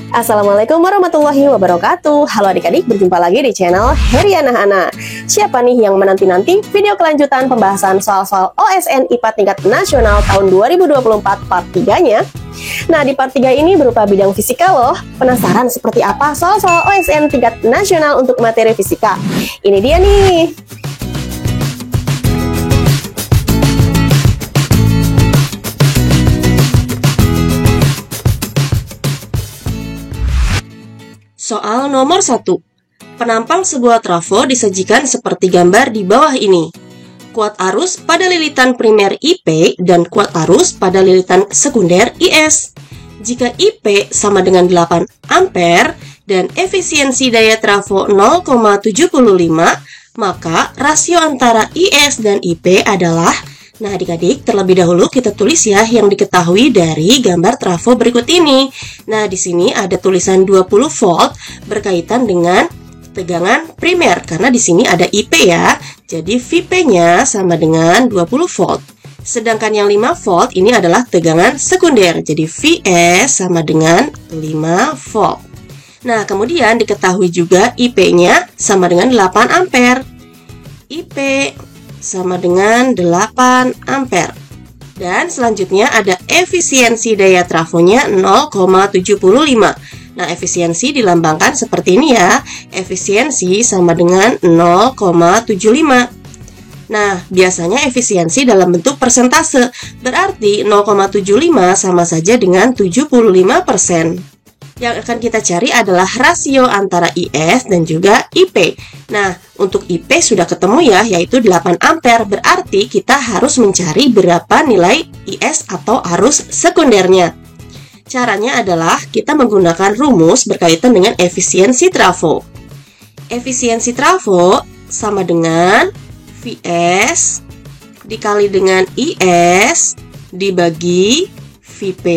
Assalamualaikum warahmatullahi wabarakatuh. Halo adik-adik, berjumpa llagi di channel Heri Anak-anak. Siapa nih yang menanti-nanti video kelanjutan pembahasan soal-soal OSN IPA tingkat nasional tahun 2024 part 3-nya? Nah, di part 3 ini berupa bidang fisika loh. Penasaran seperti apa soal-soal OSN tingkat nasional untuk materi fisika? Ini dia nih. Soal nomor 1. Penampang sebuah trafo disajikan seperti gambar di bawah ini. Kuat arus pada lilitan primer IP dan kuat arus pada lilitan sekunder IS. Jika IP sama dengan 8 ampere dan efisiensi daya trafo 0,75, maka rasio antara IS dan IP adalah... Nah, adik-adik, terlebih dahulu kita tulis ya yang diketahui dari gambar trafo berikut ini. Nah, di sini ada tulisan 20 volt berkaitan dengan tegangan primer karena di sini ada IP ya. Jadi VP-nya sama dengan 20 volt. Sedangkan yang 5 volt ini adalah tegangan sekunder. Jadi VS sama dengan 5 volt. Nah, kemudian diketahui juga IP-nya sama dengan 8 ampere. IP sama dengan 8 ampere. Dan selanjutnya ada efisiensi daya trafonya 0,75. Nah, efisiensi dilambangkan seperti ini ya. Efisiensi sama dengan 0,75. Nah, biasanya efisiensi dalam bentuk persentase. Berarti 0,75 sama saja dengan 75%. Yang akan kita cari adalah rasio antara IS dan juga IP. Nah, untuk IP sudah ketemu ya, yaitu 8 ampere. Berarti kita harus mencari berapa nilai IS atau arus sekundernya. Caranya adalah kita menggunakan rumus berkaitan dengan efisiensi trafo. Efisiensi trafo sama dengan VS dikali dengan IS dibagi VP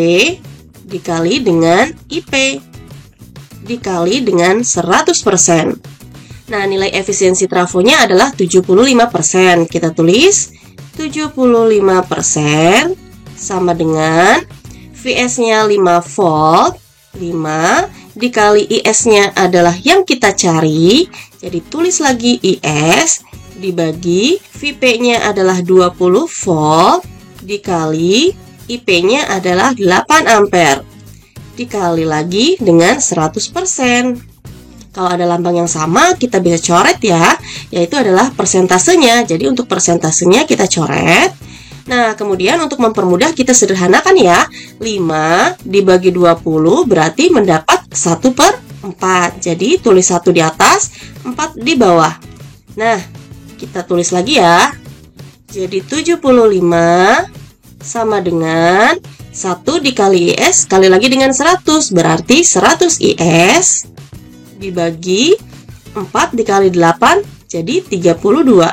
dikali dengan IP dikali dengan 100%. Nah, nilai efisiensi trafonya adalah 75%. Kita tulis 75% sama dengan VS-nya 5 volt, 5 dikali IS-nya adalah yang kita cari. Jadi tulis lagi IS dibagi VP-nya adalah 20 volt dikali IP-nya adalah 8 ampere. Dikali lagi dengan 100%. Kalau ada lambang yang sama, kita bisa coret ya, yaitu adalah persentasenya. Jadi untuk persentasenya kita coret. Nah, kemudian untuk mempermudah kita sederhanakan ya. 5 dibagi 20 berarti mendapat 1/4. Jadi tulis 1 di atas, 4 di bawah. Nah, kita tulis lagi ya. Jadi 75 sama dengan 1 dikali IS kali lagi dengan 100. Berarti 100 IS dibagi 4 dikali 8 jadi 32.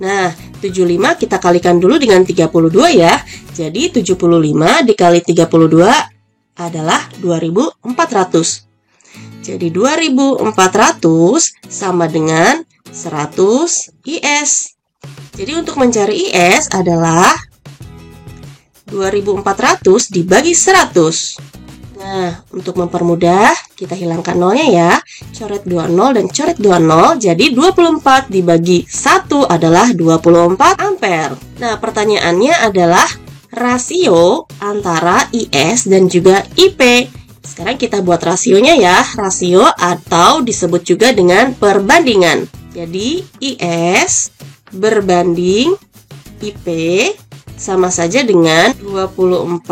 Nah, 75 kita kalikan dulu dengan 32 ya. Jadi 75 dikali 32 adalah 2400. Jadi 2400 sama dengan 100 IS. Jadi untuk mencari IS adalah 2400 dibagi 100. Nah, untuk mempermudah, kita hilangkan nolnya ya. Coret 20 dan coret 20. Jadi 24 dibagi 1 adalah 24 ampere. Nah, pertanyaannya adalah rasio antara IS dan juga IP. Sekarang kita buat rasionya ya. Rasio atau disebut juga dengan perbandingan. Jadi, IS berbanding IP sama saja dengan 24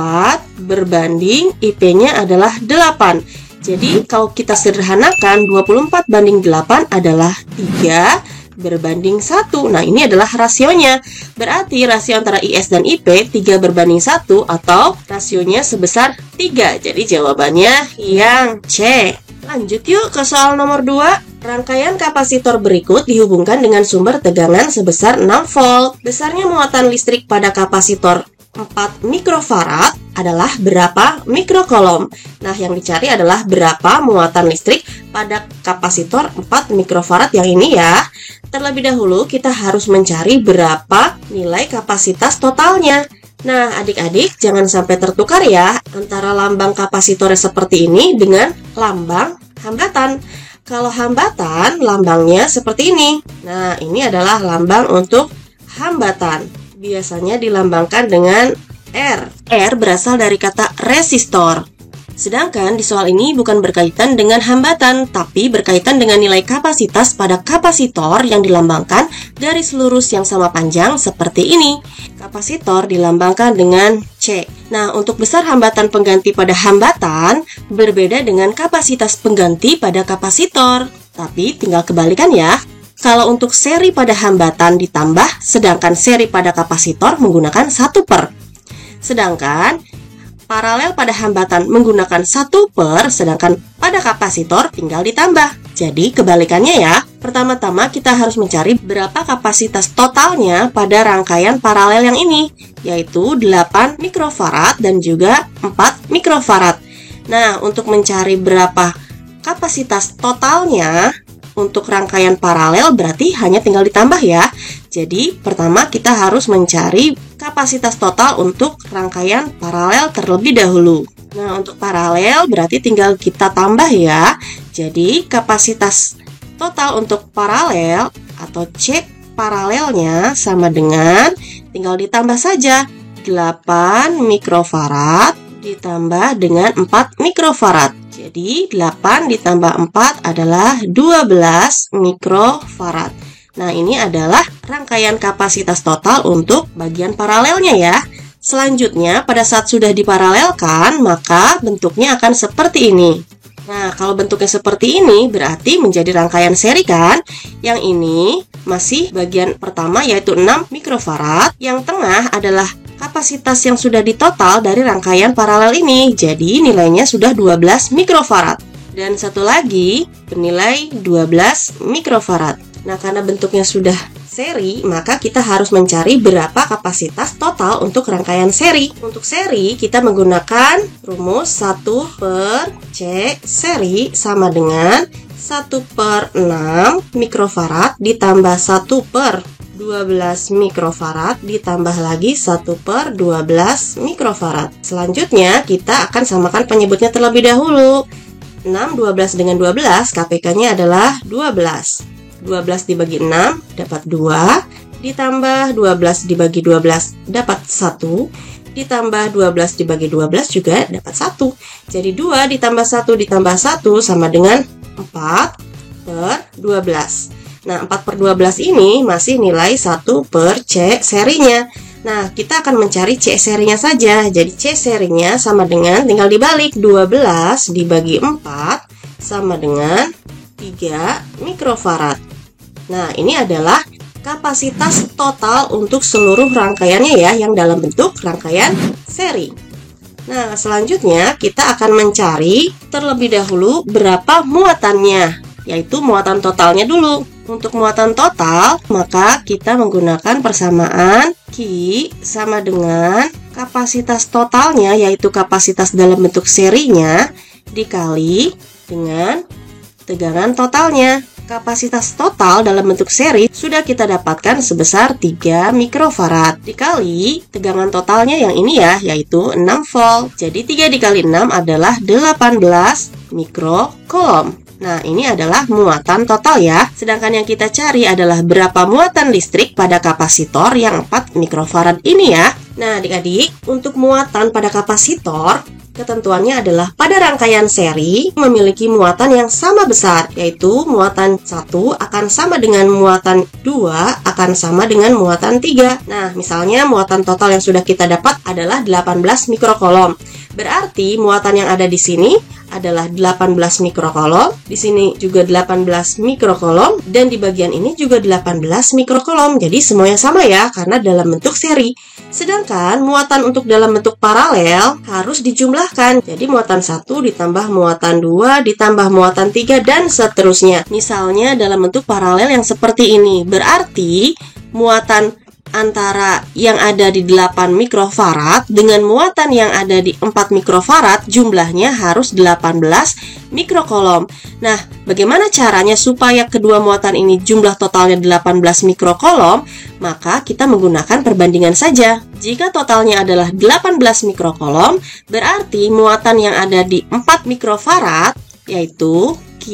berbanding IP-nya adalah 8. Jadi kalau kita sederhanakan 24 banding 8 adalah 3 berbanding 1. Nah, ini adalah rasionya. Berarti rasio antara IS dan IP 3 berbanding 1 atau rasionya sebesar 3. Jadi jawabannya yang C. Lanjut yuk ke soal nomor 2. Rangkaian kapasitor berikut dihubungkan dengan sumber tegangan sebesar 6 volt. Besarnya muatan listrik pada kapasitor 4 mikrofarad adalah berapa mikrokolom? Nah, yang dicari adalah berapa muatan listrik pada kapasitor 4 mikrofarad yang ini ya. Terlebih dahulu kita harus mencari berapa nilai kapasitas totalnya. Nah, adik-adik jangan sampai tertukar ya antara lambang kapasitornya seperti ini dengan lambang hambatan. Kalau hambatan, lambangnya seperti ini. Nah, ini adalah lambang untuk hambatan. Biasanya dilambangkan dengan R. R berasal dari kata resistor. Sedangkan di soal ini bukan berkaitan dengan hambatan, tapi berkaitan dengan nilai kapasitas pada kapasitor yang dilambangkan garis lurus yang sama panjang seperti ini. Kapasitor dilambangkan dengan C. Nah, untuk besar hambatan pengganti pada hambatan berbeda dengan kapasitas pengganti pada kapasitor. Tapi tinggal kebalikan ya. Kalau untuk seri pada hambatan ditambah, sedangkan seri pada kapasitor menggunakan 1/. Sedangkan paralel pada hambatan menggunakan 1/, sedangkan pada kapasitor tinggal ditambah. Jadi kebalikannya ya. Pertama-tama kita harus mencari berapa kapasitas totalnya pada rangkaian paralel yang ini, yaitu 8 mikrofarad dan juga 4 mikrofarad. Nah, untuk mencari berapa kapasitas totalnya untuk rangkaian paralel berarti hanya tinggal ditambah ya. Jadi pertama kita harus mencari kapasitas total untuk rangkaian paralel terlebih dahulu. Nah, untuk paralel berarti tinggal kita tambah ya. Jadi kapasitas total untuk paralel atau C paralelnya sama dengan, tinggal ditambah saja 8 mikrofarad ditambah dengan 4 mikrofarad. Jadi 8 ditambah 4 adalah 12 mikrofarad. Nah, ini adalah rangkaian kapasitas total untuk bagian paralelnya ya. Selanjutnya, pada saat sudah diparalelkan, maka bentuknya akan seperti ini. Nah, kalau bentuknya seperti ini, berarti menjadi rangkaian seri kan? Yang ini masih bagian pertama yaitu 6 mikrofarad. Yang tengah adalah kapasitas yang sudah ditotal dari rangkaian paralel ini. Jadi, nilainya sudah 12 mikrofarad. Dan satu lagi, bernilai 12 mikrofarad. Nah, karena bentuknya sudah seri, maka kita harus mencari berapa kapasitas total untuk rangkaian seri. Untuk seri, kita menggunakan rumus 1/C seri sama dengan 1/6 mikrofarad ditambah 1/12 mikrofarad ditambah lagi 1/12 mikrofarad. Selanjutnya, kita akan samakan penyebutnya terlebih dahulu. 6, 12 dengan 12, KPK-nya adalah 12. 12 dibagi 6 dapat 2, ditambah 12 dibagi 12 dapat 1, ditambah 12 dibagi 12 juga dapat 1. Jadi 2 ditambah 1 ditambah 1 sama dengan 4/12. Nah, 4/12 ini masih nilai 1/C serinya. Nah, kita akan mencari C serinya saja. Jadi C serinya sama dengan, tinggal dibalik, 12 dibagi 4 sama dengan 3 mikrofarad. Nah, ini adalah kapasitas total untuk seluruh rangkaiannya ya, yang dalam bentuk rangkaian seri. Nah, selanjutnya kita akan mencari terlebih dahulu berapa muatannya, yaitu muatan totalnya dulu. Untuk muatan total, maka kita menggunakan persamaan Q sama dengan kapasitas totalnya, yaitu kapasitas dalam bentuk serinya, dikali dengan tegangan totalnya. Kapasitas total dalam bentuk seri sudah kita dapatkan sebesar 3 mikrofarad dikali tegangan totalnya yang ini ya, yaitu 6 volt. Jadi 3 dikali 6 adalah 18 mikrocoulomb. Nah, ini adalah muatan total ya. Sedangkan yang kita cari adalah berapa muatan listrik pada kapasitor yang 4 mikrofarad ini ya. Nah, adik-adik, untuk muatan pada kapasitor, ketentuannya adalah pada rangkaian seri memiliki muatan yang sama besar, yaitu muatan 1 akan sama dengan muatan 2 akan sama dengan muatan 3. Nah, misalnya muatan total yang sudah kita dapat adalah 18 mikrocoulomb. Berarti muatan yang ada di sini adalah 18 mikrocoulomb, di sini juga 18 mikrocoulomb, dan di bagian ini juga 18 mikrocoulomb. Jadi semuanya sama ya, karena dalam bentuk seri. Sedangkan muatan untuk dalam bentuk paralel harus dijumlahkan. Jadi muatan 1 ditambah muatan 2 ditambah muatan 3 dan seterusnya. Misalnya dalam bentuk paralel yang seperti ini. Berarti muatan antara yang ada di 8 mikrofarad dengan muatan yang ada di 4 mikrofarad jumlahnya harus 18 mikrocoulomb. Nah, Bagaimana caranya supaya kedua muatan ini jumlah totalnya 18 mikrokolom? Maka kita menggunakan perbandingan saja. Jika totalnya adalah 18 mikrokolom, berarti muatan yang ada di 4 mikrofarad, yaitu Q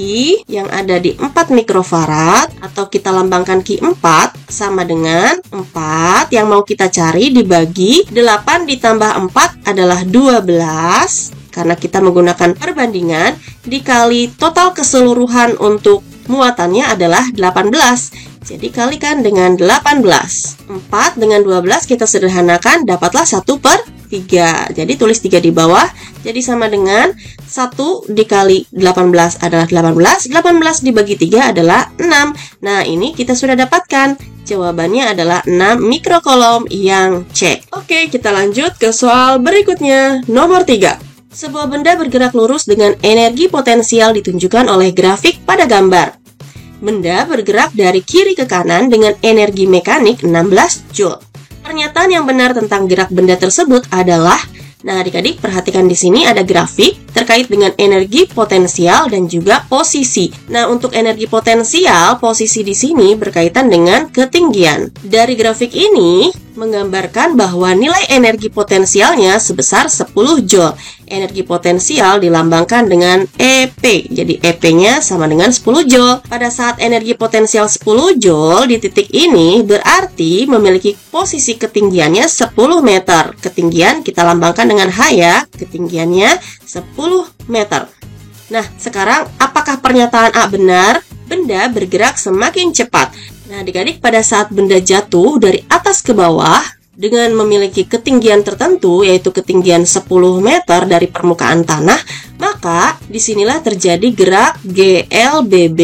yang ada di 4 mikrofarad, atau kita lambangkan Q4, sama dengan 4 yang mau kita cari dibagi 8 ditambah 4 adalah 12. Karena kita menggunakan perbandingan, dikali total keseluruhan untuk muatannya adalah 18. Jadi kalikan dengan 18. 4 dengan 12 kita sederhanakan, dapatlah 1/3. Jadi tulis 3 di bawah. Jadi sama dengan 1 dikali 18 adalah 18. 18 dibagi 3 adalah 6. Nah, ini kita sudah dapatkan. Jawabannya adalah 6 mikrokolom yang C. Oke, kita lanjut ke soal berikutnya. Nomor 3. Sebuah benda bergerak lurus dengan energi potensial ditunjukkan oleh grafik pada gambar. Benda bergerak dari kiri ke kanan dengan energi mekanik 16 Joule. Pernyataan yang benar tentang gerak benda tersebut adalah, nah adik-adik perhatikan di sini ada grafik terkait dengan energi potensial dan juga posisi. Nah, untuk energi potensial, posisi di sini berkaitan dengan ketinggian. Dari grafik ini menggambarkan bahwa nilai energi potensialnya sebesar 10 Joule. Energi potensial dilambangkan dengan EP. Jadi EP-nya sama dengan 10 Joule. Pada saat energi potensial 10 Joule di titik ini berarti memiliki posisi ketinggiannya 10 meter. Ketinggian kita lambangkan dengan H ya. Ketinggiannya 10 meter. Nah, sekarang apakah pernyataan A benar? Benda bergerak semakin cepat. Nah, adik-adik pada saat benda jatuh dari atas ke bawah dengan memiliki ketinggian tertentu, yaitu ketinggian 10 meter dari permukaan tanah, maka disinilah terjadi gerak GLBB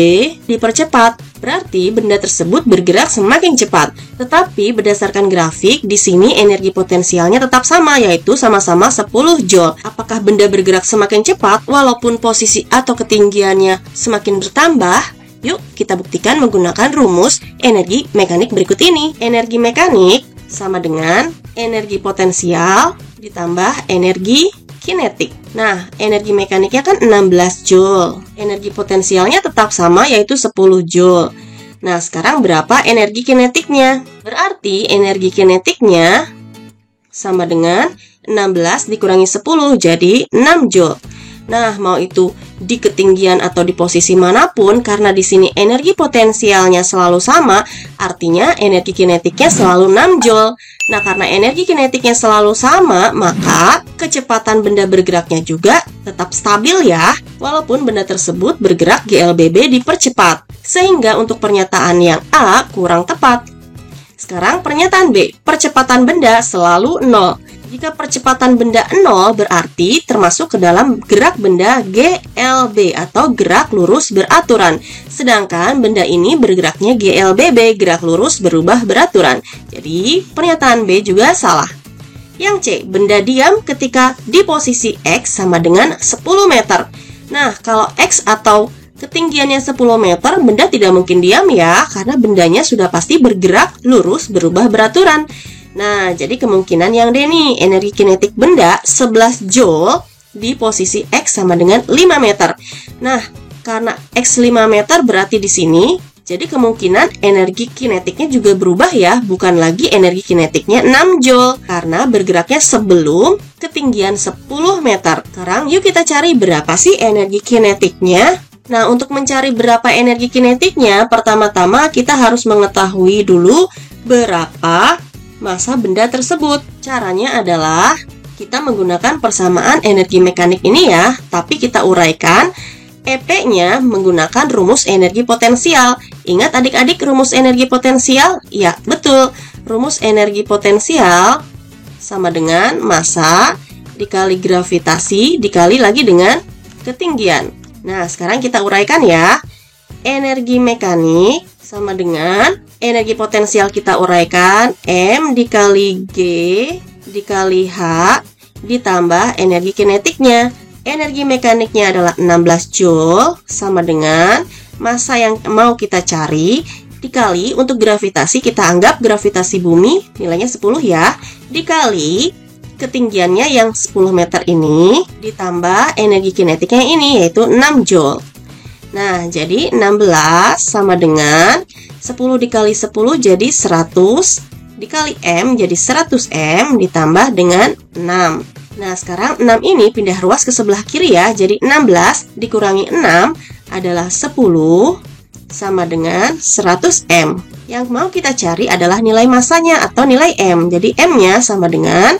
dipercepat. Berarti benda tersebut bergerak semakin cepat. Tetapi berdasarkan grafik, di sini energi potensialnya tetap sama, yaitu sama-sama 10 Joule. Apakah benda bergerak semakin cepat walaupun posisi atau ketinggiannya semakin bertambah? Yuk, kita buktikan menggunakan rumus energi mekanik berikut ini. Energi mekanik sama dengan energi potensial ditambah energi kinetik. Nah, energi mekaniknya kan 16 Joule. Energi potensialnya tetap sama, yaitu 10 Joule. Nah, sekarang berapa energi kinetiknya? Berarti energi kinetiknya sama dengan 16 dikurangi 10, jadi 6 Joule. Nah, mau itu di ketinggian atau di posisi manapun, karena di sini energi potensialnya selalu sama, artinya energi kinetiknya selalu 6 Joule. Nah, karena energi kinetiknya selalu sama, maka kecepatan benda bergeraknya juga tetap stabil ya, walaupun benda tersebut bergerak GLBB dipercepat. Sehingga untuk pernyataan yang A kurang tepat. Sekarang pernyataan B, percepatan benda selalu 0. Jika percepatan benda 0 berarti termasuk ke dalam gerak benda GLB atau gerak lurus beraturan. Sedangkan benda ini bergeraknya GLBB, gerak lurus berubah beraturan. Jadi pernyataan B juga salah. Yang C, benda diam ketika di posisi X sama dengan 10 meter. Nah, kalau X atau ketinggiannya 10 meter, benda tidak mungkin diam ya, karena bendanya sudah pasti bergerak lurus berubah beraturan. Nah, jadi kemungkinan yang D nih, energi kinetik benda 11 Joule di posisi X sama dengan 5 meter. Nah, karena X 5 meter berarti di sini, jadi kemungkinan energi kinetiknya juga berubah ya, bukan lagi energi kinetiknya 6 Joule, karena bergeraknya sebelum ketinggian 10 meter. Sekarang yuk kita cari berapa sih energi kinetiknya. Nah, untuk mencari berapa energi kinetiknya, pertama-tama kita harus mengetahui dulu berapa massa benda tersebut. Caranya adalah kita menggunakan persamaan energi mekanik ini ya, tapi kita uraikan EP-nya menggunakan rumus energi potensial. Ingat adik-adik rumus energi potensial? Ya, betul. Rumus energi potensial sama dengan massa dikali gravitasi dikali lagi dengan ketinggian. Nah, sekarang kita uraikan ya. Energi mekanik sama dengan energi potensial kita uraikan M dikali G dikali H ditambah energi kinetiknya. Energi mekaniknya adalah 16 Joule sama dengan massa yang mau kita cari dikali untuk gravitasi, kita anggap gravitasi bumi nilainya 10 ya, dikali ketinggiannya yang 10 meter ini ditambah energi kinetiknya ini yaitu 6 Joule. Nah, jadi 16 sama dengan 10 dikali 10 jadi 100, dikali M jadi 100M ditambah dengan 6. Nah, sekarang 6 ini pindah ruas ke sebelah kiri ya. Jadi 16 dikurangi 6 adalah 10 sama dengan 100M. Yang mau kita cari adalah nilai massanya atau nilai M. Jadi M-nya sama dengan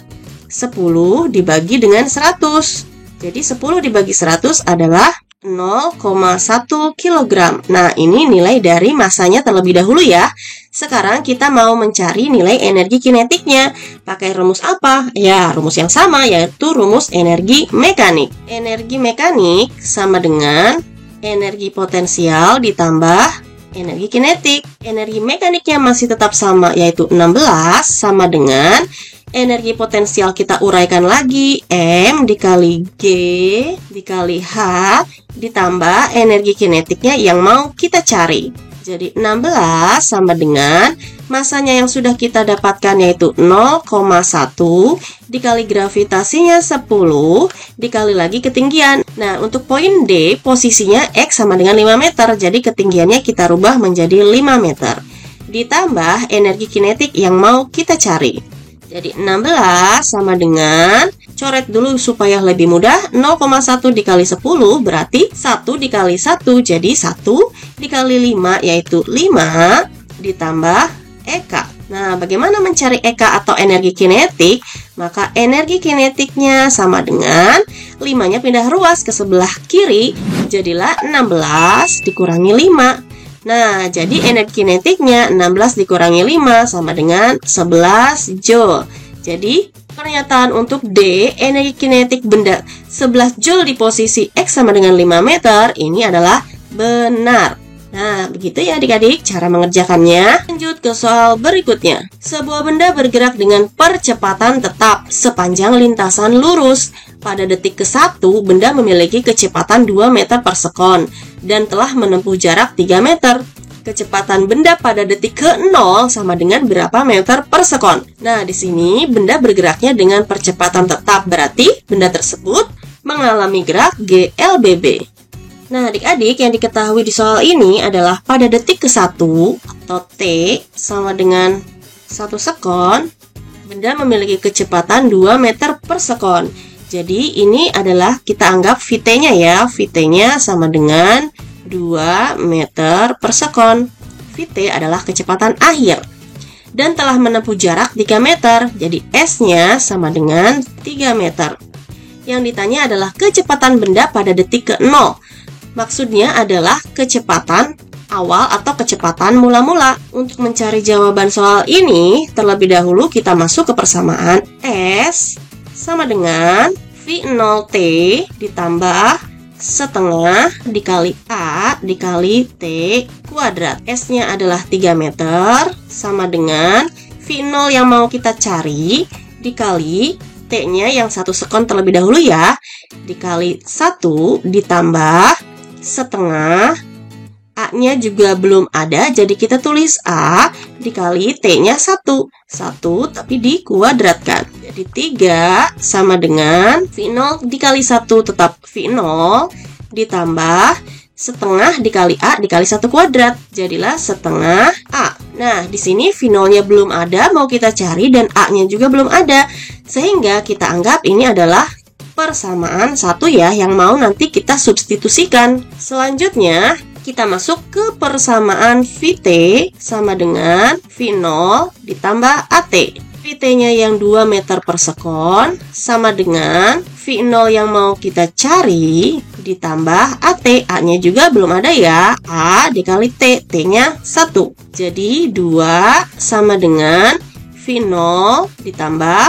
10 dibagi dengan 100. Jadi 10 dibagi 100 adalah 0,1 kg. Nah, ini nilai dari massanya terlebih dahulu ya. Sekarang kita mau mencari nilai energi kinetiknya. Pakai rumus apa? Ya, rumus yang sama, yaitu rumus energi mekanik. Energi mekanik sama dengan energi potensial ditambah energi kinetik. Energi mekaniknya masih tetap sama, yaitu 16 sama dengan energi potensial kita uraikan lagi, M dikali G dikali H ditambah energi kinetiknya yang mau kita cari. Jadi 16 sama dengan masanya yang sudah kita dapatkan yaitu 0,1 dikali gravitasinya 10 dikali lagi ketinggian. Nah, untuk poin D posisinya X sama dengan 5 meter. Jadi ketinggiannya kita rubah menjadi 5 meter. Ditambah energi kinetik yang mau kita cari. Jadi 16 sama dengan, coret dulu supaya lebih mudah, 0,1 dikali 10 berarti 1 dikali 1 jadi 1 dikali 5 yaitu 5 ditambah EK. Nah, bagaimana mencari EK atau energi kinetik? Maka energi kinetiknya sama dengan 5-nya pindah ruas ke sebelah kiri, jadilah 16 dikurangi 5. Nah, jadi energi kinetiknya 16 dikurangi 5 sama dengan 11 Joule. Jadi, pernyataan untuk D, energi kinetik benda 11 Joule di posisi X sama dengan 5 meter, ini adalah benar. Nah, begitu ya adik-adik cara mengerjakannya. Lanjut ke soal berikutnya. Sebuah benda bergerak dengan percepatan tetap sepanjang lintasan lurus. Pada detik ke-1, benda memiliki kecepatan 2 meter per sekon dan telah menempuh jarak 3 meter. Kecepatan benda pada detik ke-0 sama dengan berapa meter per sekon? Nah, di sini benda bergeraknya dengan percepatan tetap, berarti benda tersebut mengalami gerak GLBB. Nah, adik-adik, yang diketahui di soal ini adalah pada detik ke-1 atau T sama dengan 1 sekon, benda memiliki kecepatan 2 meter per sekon. Jadi, ini adalah kita anggap VT-nya ya. VT-nya sama dengan 2 meter per sekon. VT adalah kecepatan akhir. Dan telah menempuh jarak 3 meter. Jadi, S-nya sama dengan 3 meter. Yang ditanya adalah kecepatan benda pada detik ke-0. Maksudnya adalah kecepatan awal atau kecepatan mula-mula. Untuk mencari jawaban soal ini, terlebih dahulu kita masuk ke persamaan S sama dengan V0T ditambah setengah dikali A dikali T kuadrat. S-nya adalah 3 meter sama dengan V0 yang mau kita cari dikali T-nya yang 1 sekon terlebih dahulu ya, dikali 1 ditambah setengah, A-nya juga belum ada, jadi kita tulis A dikali T-nya 1 tapi dikuadratkan. Jadi 3 sama dengan V0 dikali 1 tetap V0 ditambah setengah dikali A dikali 1 kuadrat, jadilah setengah A. Nah, di sini V0-nya belum ada, mau kita cari, dan A-nya juga belum ada, sehingga kita anggap ini adalah persamaan 1 ya, yang mau nanti kita substitusikan. Selanjutnya, kita masuk ke persamaan VT sama dengan V0 ditambah AT. VT-nya yang 2 meter per sekon sama dengan V0 yang mau kita cari ditambah AT. A-nya juga belum ada ya, A dikali T, T-nya 1. Jadi 2 sama dengan V0 ditambah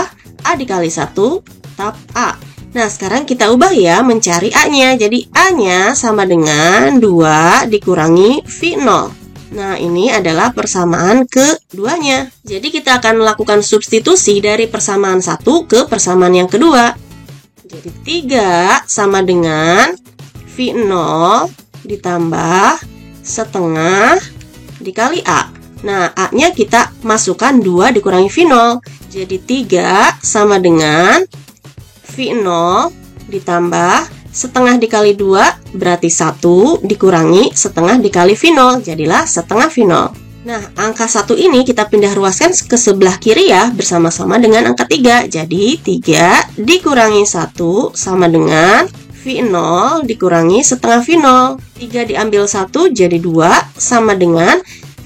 A dikali 1 tetap A. Nah, sekarang kita ubah ya mencari A-nya. Jadi A-nya sama dengan 2 dikurangi V0. Nah, ini adalah persamaan keduanya. Jadi kita akan melakukan substitusi dari persamaan 1 ke persamaan yang kedua. Jadi 3 sama dengan V0 ditambah setengah dikali A. Nah, A-nya kita masukkan 2 dikurangi V0. Jadi 3 sama dengan V0 ditambah setengah dikali 2 berarti 1 dikurangi setengah dikali V0, jadilah setengah V0. Nah, angka 1 ini kita pindah ruaskan ke sebelah kiri ya, bersama-sama dengan angka 3. Jadi, 3 dikurangi 1 sama dengan V0 dikurangi setengah V0. 3 diambil 1 jadi 2 sama dengan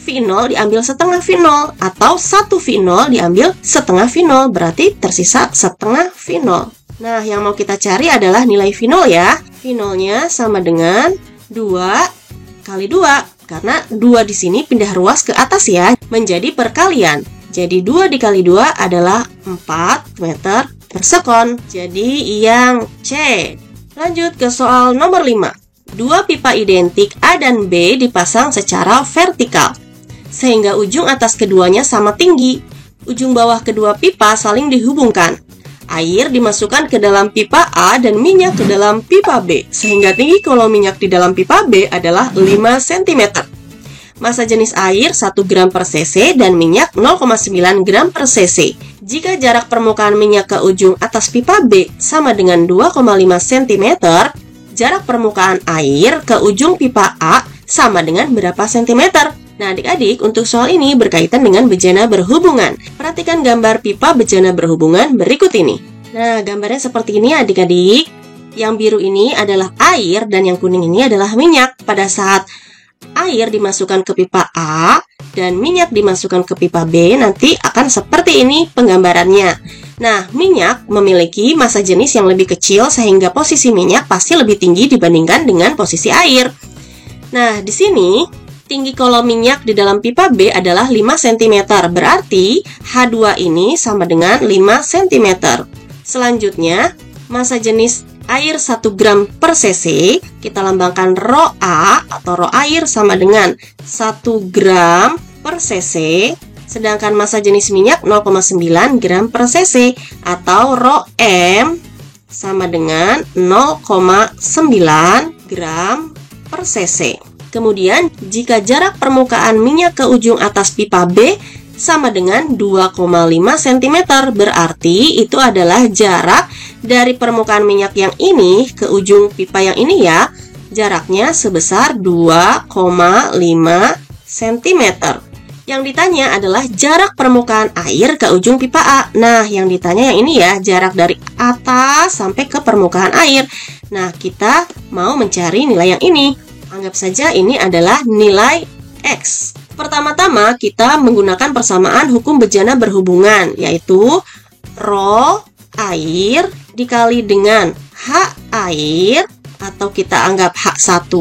V0 diambil setengah V0, atau 1 V0 diambil setengah V0, berarti tersisa setengah V0. Nah, yang mau kita cari adalah nilai V0 ya. V0-nya sama dengan 2 kali 2, karena 2 di sini pindah ruas ke atas ya, menjadi perkalian. Jadi 2 dikali 2 adalah 4 meter per sekon. Jadi yang C. Lanjut ke soal nomor 5. Dua pipa identik A dan B dipasang secara vertikal, sehingga ujung atas keduanya sama tinggi. Ujung bawah kedua pipa saling dihubungkan. Air dimasukkan ke dalam pipa A dan minyak ke dalam pipa B, sehingga tinggi kolom minyak di dalam pipa B adalah 5 cm. Massa jenis air 1 gram per cc dan minyak 0,9 gram per cc. Jika jarak permukaan minyak ke ujung atas pipa B sama dengan 2,5 cm, jarak permukaan air ke ujung pipa A sama dengan berapa sentimeter? Nah, adik-adik, untuk soal ini berkaitan dengan bejana berhubungan. Perhatikan gambar pipa bejana berhubungan berikut ini. Nah, gambarnya seperti ini adik-adik. Yang biru ini adalah air dan yang kuning ini adalah minyak. Pada saat air dimasukkan ke pipa A dan minyak dimasukkan ke pipa B, nanti akan seperti ini penggambarannya. Nah, minyak memiliki massa jenis yang lebih kecil sehingga posisi minyak pasti lebih tinggi dibandingkan dengan posisi air. Nah, di sini tinggi kolom minyak di dalam pipa B adalah 5 cm, berarti H2 ini sama dengan 5 cm. Selanjutnya, massa jenis air 1 gram per cc, kita lambangkan rho A atau rho air sama dengan 1 gram per cc, sedangkan massa jenis minyak 0,9 gram per cc, atau rho M sama dengan 0,9 gram per cc. Kemudian, jika jarak permukaan minyak ke ujung atas pipa B sama dengan 2,5 cm, berarti itu adalah jarak dari permukaan minyak yang ini ke ujung pipa yang ini ya. Jaraknya sebesar 2,5 cm. Yang ditanya adalah jarak permukaan air ke ujung pipa A. Nah, yang ditanya yang ini ya, jarak dari atas sampai ke permukaan air. Nah, kita mau mencari nilai yang ini. Anggap saja ini adalah nilai X. Pertama-tama kita menggunakan persamaan hukum bejana berhubungan, yaitu rho air dikali dengan H air, atau kita anggap H1,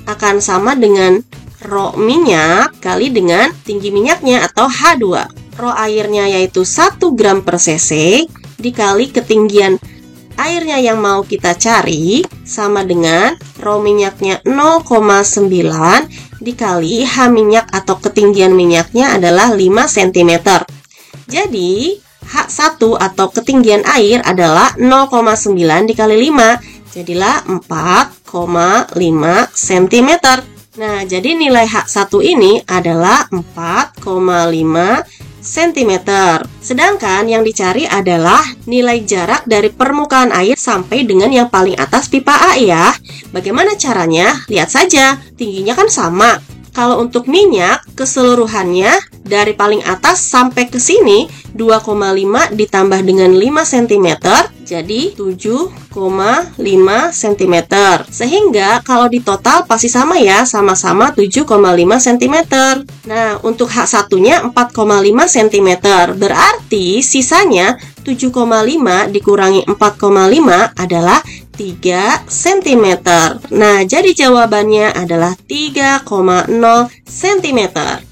akan sama dengan rho minyak kali dengan tinggi minyaknya atau H2. Rho airnya yaitu 1 gram per cc dikali ketinggian airnya yang mau kita cari sama dengan rho minyaknya 0,9 dikali H minyak atau ketinggian minyaknya adalah 5 cm. Jadi, H1 atau ketinggian air adalah 0,9 dikali 5, jadilah 4,5 cm. Nah, jadi nilai H1 ini adalah 4,5 cm. Sedangkan yang dicari adalah nilai jarak dari permukaan air sampai dengan yang paling atas pipa A ya. Bagaimana caranya? Lihat saja, tingginya kan sama. Kalau untuk minyak, keseluruhannya dari paling atas sampai ke sini 2,5 ditambah dengan 5 cm, jadi 7,5 cm. Sehingga kalau di total pasti sama ya, sama-sama 7,5 cm. Nah, untuk H1-nya 4,5 cm, berarti sisanya 7,5 dikurangi 4,5 adalah 3 cm. Nah, jadi jawabannya adalah 3,0 cm.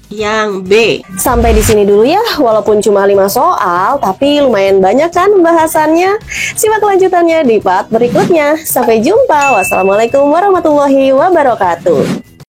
Yang B. Sampai di sini dulu ya, walaupun cuma 5 soal, tapi lumayan banyak kan pembahasannya. Simak kelanjutannya di part berikutnya. Sampai jumpa. Wassalamualaikum warahmatullahi wabarakatuh.